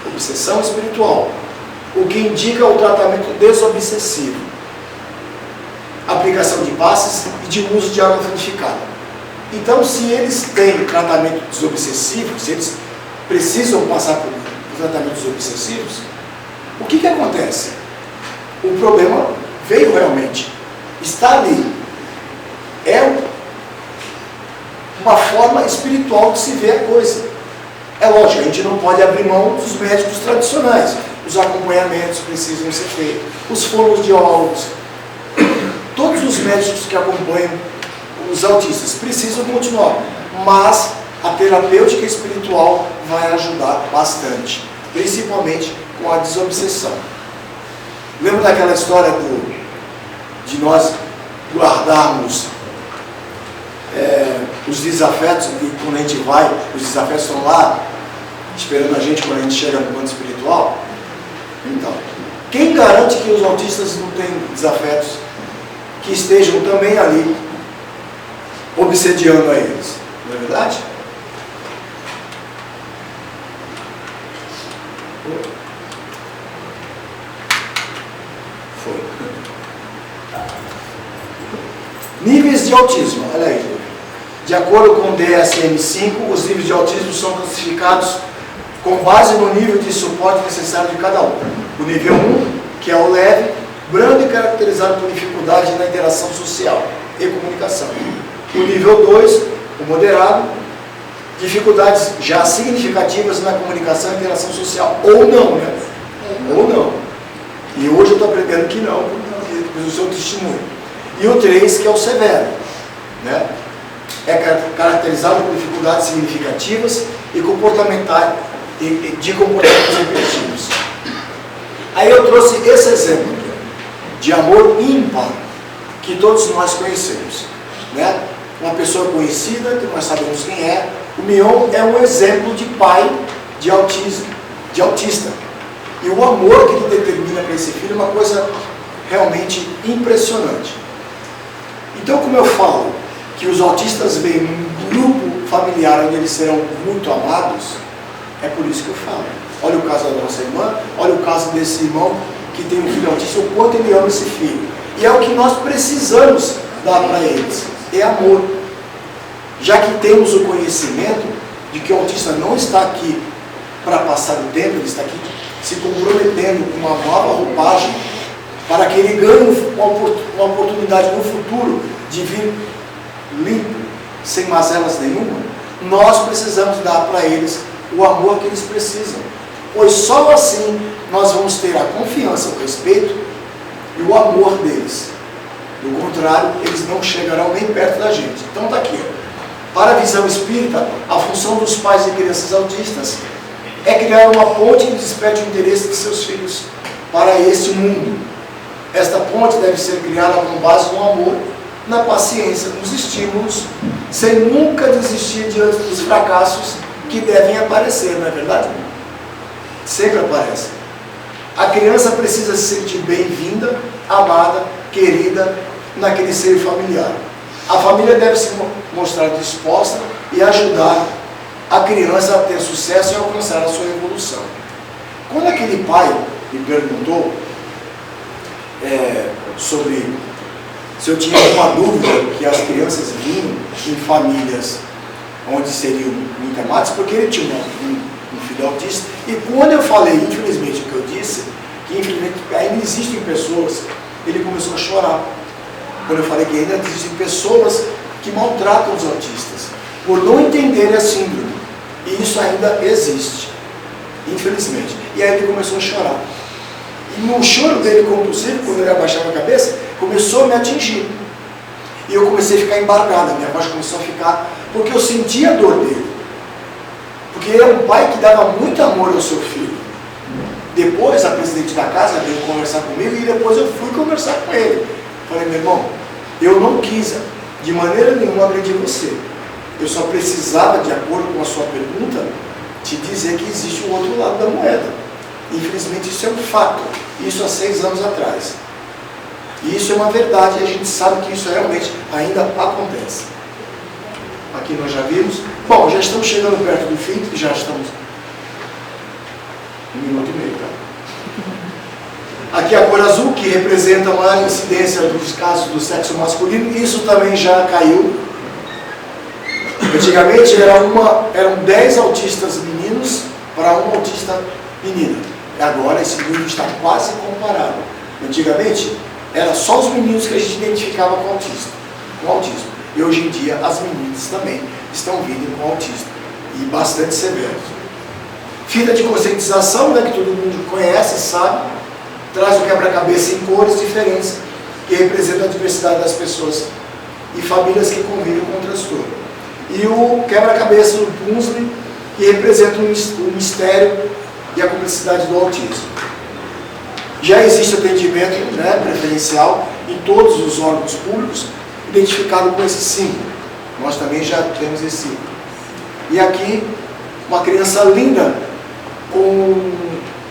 obsessão espiritual, o que indica o tratamento desobsessivo, aplicação de passes e de uso de água fluidificada. Então, se eles têm tratamento desobsessivo, se eles precisam passar por tratamentos obsessivos, o que acontece? O problema veio realmente, está ali. É uma forma espiritual de se ver a coisa. É lógico, a gente não pode abrir mão dos médicos tradicionais. Os acompanhamentos precisam ser feitos, os fonoaudiólogos, todos os médicos que acompanham os autistas precisam continuar, mas a terapêutica espiritual vai ajudar bastante, principalmente com a desobsessão. Lembra daquela história de nós guardarmos os desafetos, e quando a gente vai, os desafetos estão lá esperando a gente quando a gente chega no plano espiritual? Então, quem garante que os autistas não têm desafetos que estejam também ali obsediando a eles? Não é verdade? Foi. Níveis de autismo, olha aí. De acordo com o DSM-5, os níveis de autismo são classificados com base no nível de suporte necessário de cada um. O nível 1, que é o leve, brando e caracterizado por dificuldade na interação social e comunicação. O nível 2, o moderado, dificuldades já significativas na comunicação e interação social. Ou não, né? Ou não. E hoje eu estou aprendendo que não, pelo seu testemunho. E o 3, que é o severo, né? É caracterizado por dificuldades significativas e comportamentais, de comportamentos repetitivos. Aí eu trouxe esse exemplo aqui, de amor ímpar, que todos nós conhecemos, né? Uma pessoa conhecida, que nós sabemos quem é. O Mion é um exemplo de pai de autismo, de autista. E o amor que ele determina para esse filho é uma coisa realmente impressionante. Então, como eu falo que os autistas veem um grupo familiar onde eles serão muito amados, é por isso que eu falo. Olha o caso da nossa irmã, olha o caso desse irmão que tem um filho autista, o quanto ele ama esse filho. E é o que nós precisamos dar para eles, é amor. Já que temos o conhecimento de que o autista não está aqui para passar o tempo, ele está aqui se comprometendo com uma nova roupagem para que ele ganhe uma oportunidade no futuro de vir limpo, sem mazelas nenhuma, nós precisamos dar para eles o amor que eles precisam. Pois só assim nós vamos ter a confiança, o respeito e o amor deles. Do contrário, eles não chegarão nem perto da gente. Então está aqui. Para a visão espírita, a função dos pais de crianças autistas é criar uma ponte que desperte o interesse de seus filhos para esse mundo. Esta ponte deve ser criada com base no amor, na paciência, nos estímulos, sem nunca desistir diante dos fracassos que devem aparecer, não é verdade? Sempre aparece. A criança precisa se sentir bem-vinda, amada, querida naquele seio familiar. A família deve se mostrar disposta e ajudar a criança a ter sucesso e alcançar a sua evolução. Quando aquele pai me perguntou sobre se eu tinha alguma dúvida que as crianças vinham em famílias onde seriam muito amadas, porque ele tinha um filho autista, e quando eu falei, infelizmente, o que eu disse, que infelizmente ainda existem pessoas, ele começou a chorar. Quando eu falei que ainda existem pessoas que maltratam os autistas, por não entenderem a síndrome. E isso ainda existe, infelizmente. E aí ele começou a chorar. E no choro dele compulsivo, quando ele abaixava a cabeça, começou a me atingir. E eu comecei a ficar embargada, minha voz começou a ficar, porque eu sentia a dor dele. Porque ele era um pai que dava muito amor ao seu filho. Depois a presidente da casa veio conversar comigo e depois eu fui conversar com ele. Falei, meu irmão, eu não quis de maneira nenhuma agredir você. Eu só precisava, de acordo com a sua pergunta, te dizer que existe um outro lado da moeda. Infelizmente isso é um fato. Isso há 6 anos atrás. E isso é uma verdade e a gente sabe que isso realmente ainda acontece. Aqui nós já vimos. Bom, já estamos chegando perto do fim, já estamos 1 minuto e meio, tá? Aqui a cor azul, que representa a maior incidência dos casos do sexo masculino, isso também já caiu. Antigamente eram 10 autistas meninos para 1 autista menina. Agora esse número está quase comparado. Antigamente era só os meninos que a gente identificava com autismo. E hoje em dia as meninas também estão vindo com autismo. E bastante severos. Fita de conscientização, né, que todo mundo conhece, sabe, traz o quebra-cabeça em cores diferentes, que representa a diversidade das pessoas e famílias que convivem com o transtorno. E o quebra-cabeça do Puzzle, que representa o mistério e a complexidade do autismo. Já existe atendimento, né, preferencial em todos os órgãos públicos, identificado com esse símbolo. Nós também já temos esse símbolo. E aqui, uma criança linda, com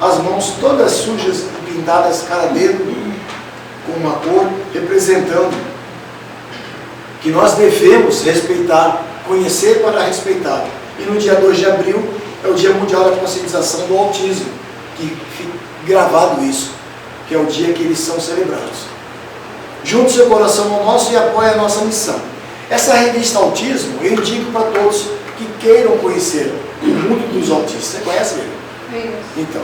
as mãos todas sujas, pintadas cada dedo, com uma cor, representando que nós devemos respeitar, conhecer para respeitar. E no dia 2 de abril é o Dia Mundial da Conscientização do Autismo, que fica gravado isso, que é o dia que eles são celebrados. Junte seu coração ao nosso e apoie a nossa missão. Essa revista Autismo eu indico para todos que queiram conhecer o mundo dos autistas. Você conhece ele? Então,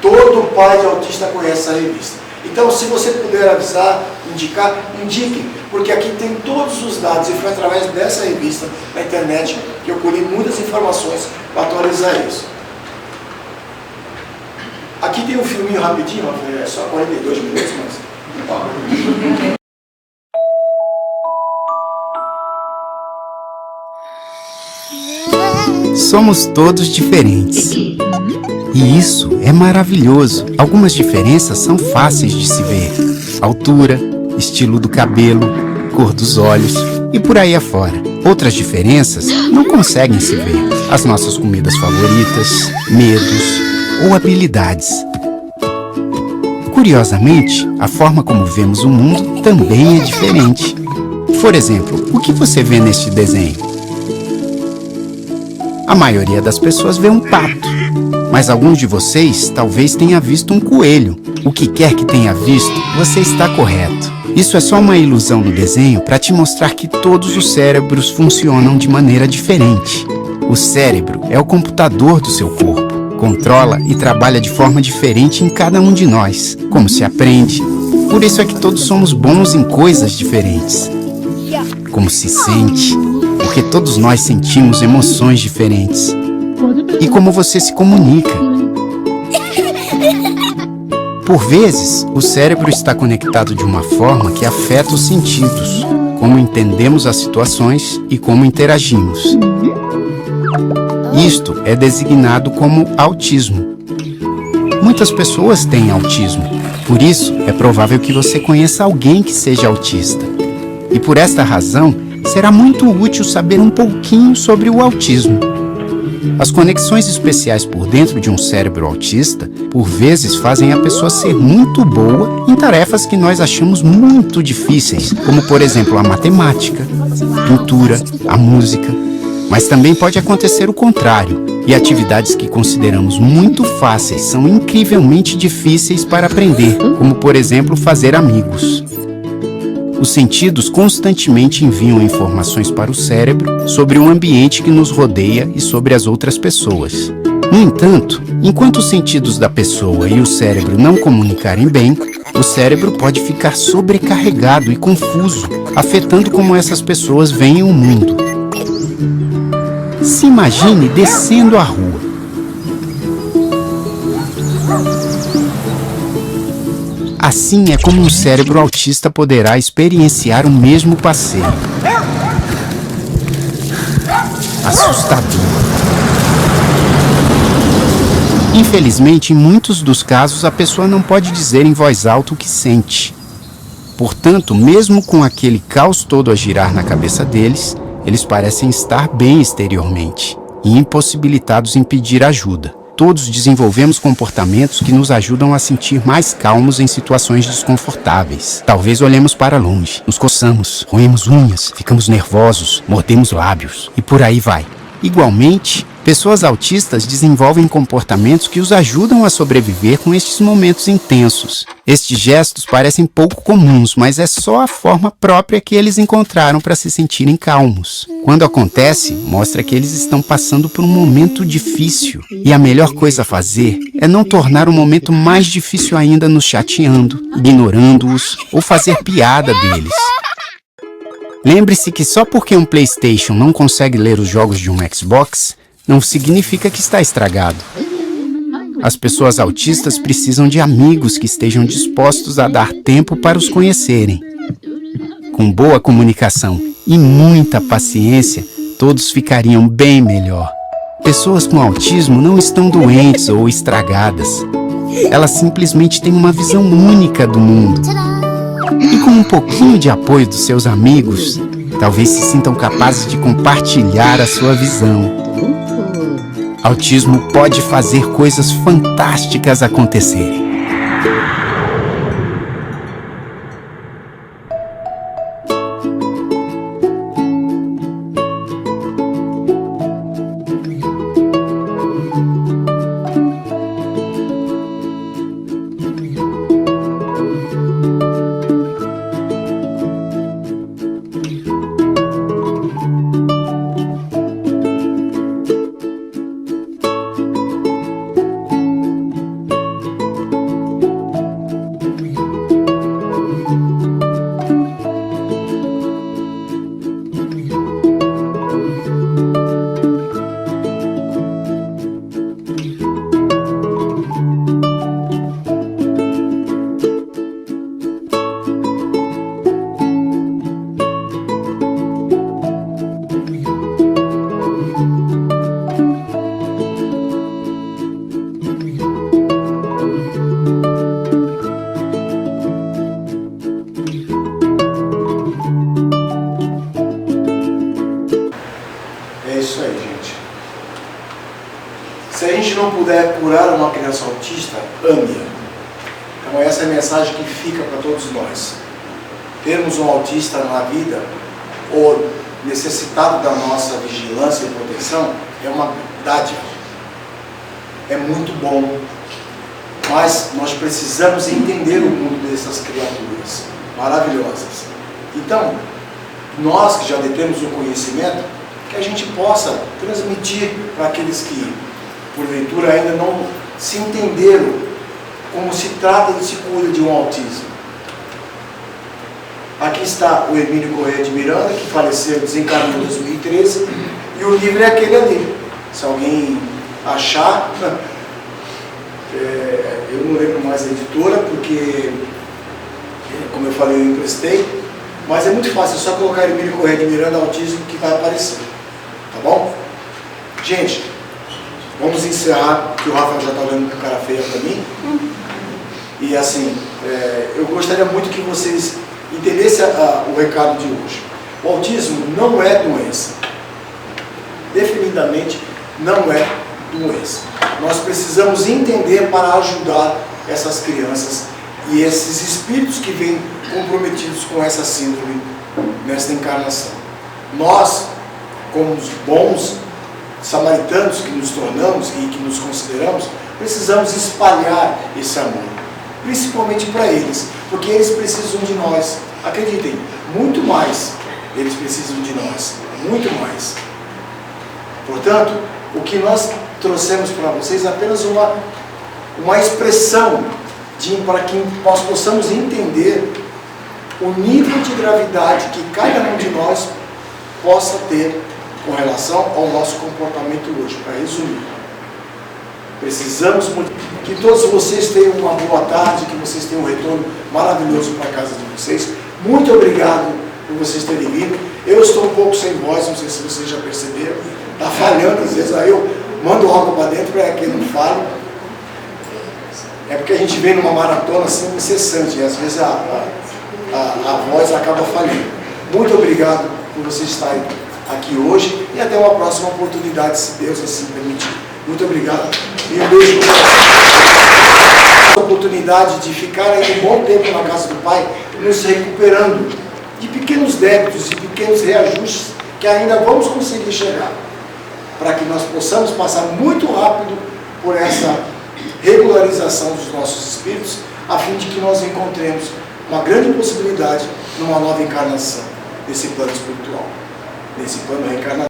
todo pai de autista conhece essa revista. Então, se você puder avisar, indicar, indique, porque aqui tem todos os dados e foi através dessa revista na internet que eu colhi muitas informações para atualizar isso. Aqui tem um filminho rapidinho, é só 42 minutos, mas... Somos todos diferentes. E isso é maravilhoso. Algumas diferenças são fáceis de se ver. Altura, estilo do cabelo, cor dos olhos e por aí afora. Outras diferenças não conseguem se ver. As nossas comidas favoritas, medos ou habilidades. Curiosamente, a forma como vemos o mundo também é diferente. Por exemplo, o que você vê neste desenho? A maioria das pessoas vê um pato, mas alguns de vocês talvez tenha visto um coelho. O que quer que tenha visto, você está correto. Isso é só uma ilusão no desenho para te mostrar que todos os cérebros funcionam de maneira diferente. O cérebro é o computador do seu corpo. Controla e trabalha de forma diferente em cada um de nós, como se aprende. Por isso é que todos somos bons em coisas diferentes. Como se sente, porque todos nós sentimos emoções diferentes. E como você se comunica. Por vezes, o cérebro está conectado de uma forma que afeta os sentidos, como entendemos as situações e como interagimos. Isto é designado como autismo. Muitas pessoas têm autismo, por isso é provável que você conheça alguém que seja autista. E por esta razão, será muito útil saber um pouquinho sobre o autismo. As conexões especiais por dentro de um cérebro autista, por vezes, fazem a pessoa ser muito boa em tarefas que nós achamos muito difíceis, como, por exemplo, a matemática, a pintura, a música. Mas também pode acontecer o contrário, e atividades que consideramos muito fáceis são incrivelmente difíceis para aprender, como, por exemplo, fazer amigos. Os sentidos constantemente enviam informações para o cérebro sobre o ambiente que nos rodeia e sobre as outras pessoas. No entanto, enquanto os sentidos da pessoa e o cérebro não comunicarem bem, o cérebro pode ficar sobrecarregado e confuso, afetando como essas pessoas veem o mundo. Se imagine descendo a rua. Assim é como um cérebro autista poderá experienciar o mesmo passeio. Assustador. Infelizmente, em muitos dos casos, a pessoa não pode dizer em voz alta o que sente. Portanto, mesmo com aquele caos todo a girar na cabeça deles, eles parecem estar bem exteriormente e impossibilitados em pedir ajuda. Todos desenvolvemos comportamentos que nos ajudam a sentir mais calmos em situações desconfortáveis. Talvez olhemos para longe, nos coçamos, roemos unhas, ficamos nervosos, mordemos lábios e por aí vai. Igualmente, pessoas autistas desenvolvem comportamentos que os ajudam a sobreviver com estes momentos intensos. Estes gestos parecem pouco comuns, mas é só a forma própria que eles encontraram para se sentirem calmos. Quando acontece, mostra que eles estão passando por um momento difícil. E a melhor coisa a fazer é não tornar o momento mais difícil ainda nos chateando, ignorando-os ou fazer piada deles. Lembre-se que só porque um PlayStation não consegue ler os jogos de um Xbox, não significa que está estragado. As pessoas autistas precisam de amigos que estejam dispostos a dar tempo para os conhecerem. Com boa comunicação e muita paciência, todos ficariam bem melhor. Pessoas com autismo não estão doentes ou estragadas. Elas simplesmente têm uma visão única do mundo. E com um pouquinho de apoio dos seus amigos, talvez se sintam capazes de compartilhar a sua visão. Autismo pode fazer coisas fantásticas acontecerem. não puder curar uma criança autista, ame-a. Então essa é a mensagem que fica para todos nós. Termos um autista na vida, ou necessitado da nossa vigilância e proteção, é uma dádiva. É muito bom. Mas nós precisamos entender o mundo dessas criaturas maravilhosas. Então, nós que já detemos o conhecimento, que a gente possa transmitir para aqueles que, porventura, ainda não se entenderam como se trata e se cuida de um autismo. Aqui está o Hermínio Corrêa de Miranda, que faleceu, desencarnou em 2013, e o livro é aquele ali. Se alguém achar, eu não lembro mais a editora, porque, como eu falei, eu emprestei, mas é muito fácil, é só colocar Hermínio Corrêa de Miranda Autismo que vai aparecer, tá bom? Gente, vamos encerrar, que o Rafael já está olhando com cara feia para mim. E assim, eu gostaria muito que vocês entendessem o recado de hoje. O autismo não é doença. Definitivamente não é doença. Nós precisamos entender para ajudar essas crianças e esses espíritos que vêm comprometidos com essa síndrome nesta encarnação. Nós, como os bons samaritanos que nos tornamos e que nos consideramos, precisamos espalhar esse amor, principalmente para eles, porque eles precisam de nós. Acreditem, muito mais eles precisam de nós, muito mais. Portanto, o que nós trouxemos para vocês é apenas uma expressão para que nós possamos entender o nível de gravidade que cada um de nós possa ter com relação ao nosso comportamento hoje. Para resumir, precisamos que todos vocês tenham uma boa tarde, que vocês tenham um retorno maravilhoso para a casa de vocês. Muito obrigado por vocês terem vindo. Eu estou um pouco sem voz, não sei se vocês já perceberam. Está falhando, às vezes aí eu mando algo para dentro para que não fale. É porque a gente vem numa maratona assim incessante e às vezes a voz acaba falhando. Muito obrigado por vocês estarem aqui hoje e até uma próxima oportunidade, se Deus assim permitir. Muito obrigado e um beijo. A oportunidade de ficar aí um bom tempo na casa do Pai, nos recuperando de pequenos débitos e pequenos reajustes que ainda vamos conseguir chegar, para que nós possamos passar muito rápido por essa regularização dos nossos espíritos, a fim de que nós encontremos uma grande possibilidade numa nova encarnação desse plano espiritual, desse plano reencarnatório.